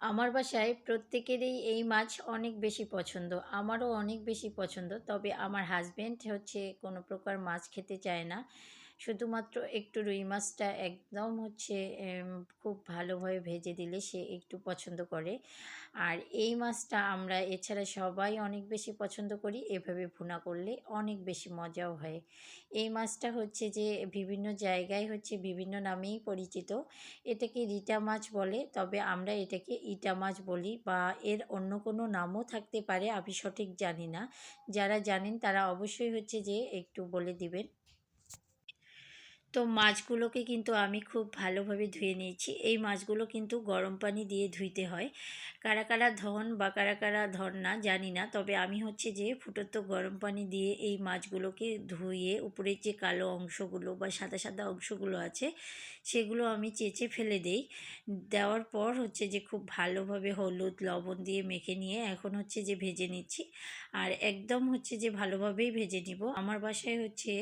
আমার বাসায় প্রত্যেকেরই এই মাছ অনেক বেশি পছন্দ। আমারও অনেক বেশি পছন্দ। তবে আমার হাসব্যান্ড হচ্ছে কোনো প্রকার মাছ খেতে চায় না। শুধুমাত্র একটু রুই মাছটা একদম হচ্ছে খুব ভালোভাবে ভেজে দিলে সে একটু পছন্দ করে। আর এই মাছটা আমরা এছাড়া সবাই অনেক বেশি পছন্দ করি। এভাবে ভুনা করলে অনেক বেশি মজাও হয়। এই মাছটা হচ্ছে যে বিভিন্ন জায়গায় হচ্ছে বিভিন্ন নামেই পরিচিত। এটাকে রিটা মাছ বলে, তবে আমরা এটাকে ইটা মাছ বলি বা এর অন্য কোনো নামও থাকতে পারে, আমি সঠিক জানি না। যারা জানেন তারা অবশ্যই হচ্ছে যে একটু বলে দিবেন। তো মাছগুলোকে কিন্তু আমি খুব ভালোভাবে ধুয়ে নিয়েছি। এই মাছগুলো কিন্তু গরম পানি দিয়ে ধুইতে হয়। কারা কারা ধন বা কারা কারা ধন না জানি না, তবে আমি হচ্ছে যে ফুটন্ত গরম পানি দিয়ে এই মাছগুলোকে ধুয়ে উপরের যে কালো অংশগুলো বা সাদা সাদা অংশগুলো আছে সেগুলো আমি চেঁচে ফেলে দেই। দেওয়ার পর হচ্ছে যে খুব ভালোভাবে হলুদ লবণ দিয়ে মেখে নিয়ে এখন হচ্ছে যে ভেজে নিচ্ছি। আর একদম হচ্ছে যে ভালোভাবেই ভেজে নিব। আমার বাসায় হচ্ছে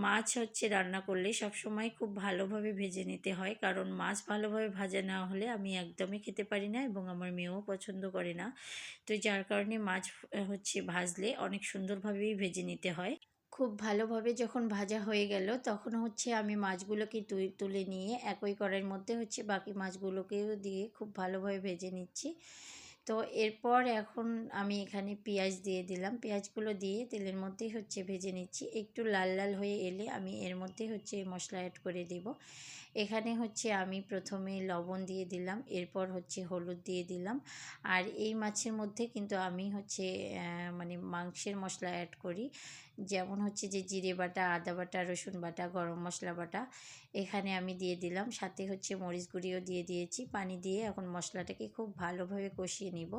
মাছ হচ্ছে রান্না করলে সবসময় খুব ভালোভাবে ভেজে নিতে হয়, কারণ মাছ ভালোভাবে ভাজা না হলে আমি একদমই খেতে পারি না এবং আমার মেয়েও পছন্দ করে না। তো যার কারণে মাছ হচ্ছে ভাজলে অনেক সুন্দরভাবেই ভেজে নিতে হয়। খুব ভালোভাবে যখন ভাজা হয়ে গেল তখন হচ্ছে আমি মাছগুলোকে তুলে নিয়ে একই কড়াইয়ের মধ্যে হচ্ছে বাকি মাছগুলোকেও দিয়ে খুব ভালোভাবে ভেজে নিচ্ছি। তো এরপর এখন আমি এখানে পেঁয়াজ দিয়ে দিলাম। পেঁয়াজগুলো দিয়ে তেলের মধ্যেই হচ্ছে ভেজে নিচ্ছি। একটু লাল লাল হয়ে এলে আমি এর মধ্যে হচ্ছে মশলা অ্যাড করে দেব। এখানে হচ্ছে আমি প্রথমে লবণ দিয়ে দিলাম, এরপর হচ্ছে হলুদ দিয়ে দিলাম। আর এই মাছের মধ্যে কিন্তু আমি হচ্ছে মানে মাংসের মশলা অ্যাড করি, যেমন হচ্ছে যে জিরে বাটা, আদা বাটা, রসুন বাটা, গরম মশলা বাটা এখানে আমি দিয়ে দিলাম। সাথে হচ্ছে মরিচ গুঁড়িও দিয়ে দিয়েছি। পানি দিয়ে এখন মশলাটাকে খুব ভালোভাবে কষিয়ে নিব।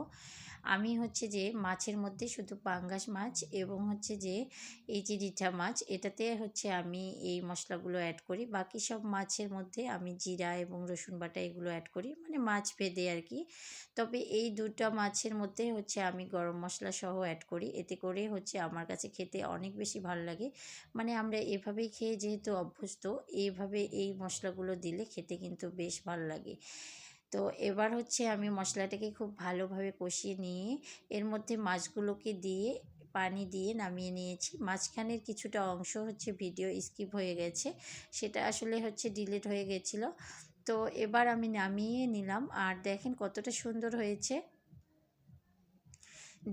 আমি হচ্ছে যে মাছের মধ্যে শুধু পাঙ্গাস মাছ এবং হচ্ছে যে এই যে রিঠা মাছ এটাতে হচ্ছে আমি এই মশলাগুলো অ্যাড করি। বাকি সব মাছের মধ্যে আমি জিরা এবং রসুন বাটা এগুলো অ্যাড করি, মানে মাছ ভেদে আর কি। তবে এই দুটো মাছের মধ্যে হচ্ছে আমি গরম মশলা সহ অ্যাড করি। এতে করে হচ্ছে আমার কাছে খেতে অনেক বেশি ভালো লাগে। মানে আমরা এভাবেই খেয়ে যেহেতু অভ্যস্ত, এইভাবে এই মশলাগুলো দিলে খেতে কিন্তু বেশ ভালো লাগে। তো এবার হচ্ছে আমি মশলাটাকে খুব ভালোভাবে কষিয়ে নিয়ে এর মধ্যে মাছগুলোকে দিয়ে পানি দিয়ে নামিয়ে নিয়েছি। মাঝখানের কিছুটা অংশ হচ্ছে ভিডিও স্কিপ হয়ে গেছে, সেটা আসলে হচ্ছে ডিলিট হয়ে গেছিলো। তো এবার আমি নামিয়ে নিলাম আর দেখেন কতটা সুন্দর হয়েছে।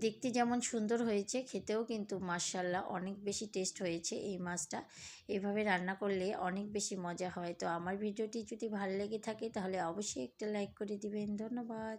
দেখতে যেমন সুন্দর হয়েছে, খেতেও কিন্তু মাশাআল্লাহ অনেক বেশি টেস্ট হয়েছে এই মাছটা। এভাবে রান্না করলে অনেক বেশি মজা হয়। তো আমার ভিডিওটি যদি ভালো লেগে থাকে তাহলে অবশ্যই একটা লাইক করে দিবেন। ধন্যবাদ।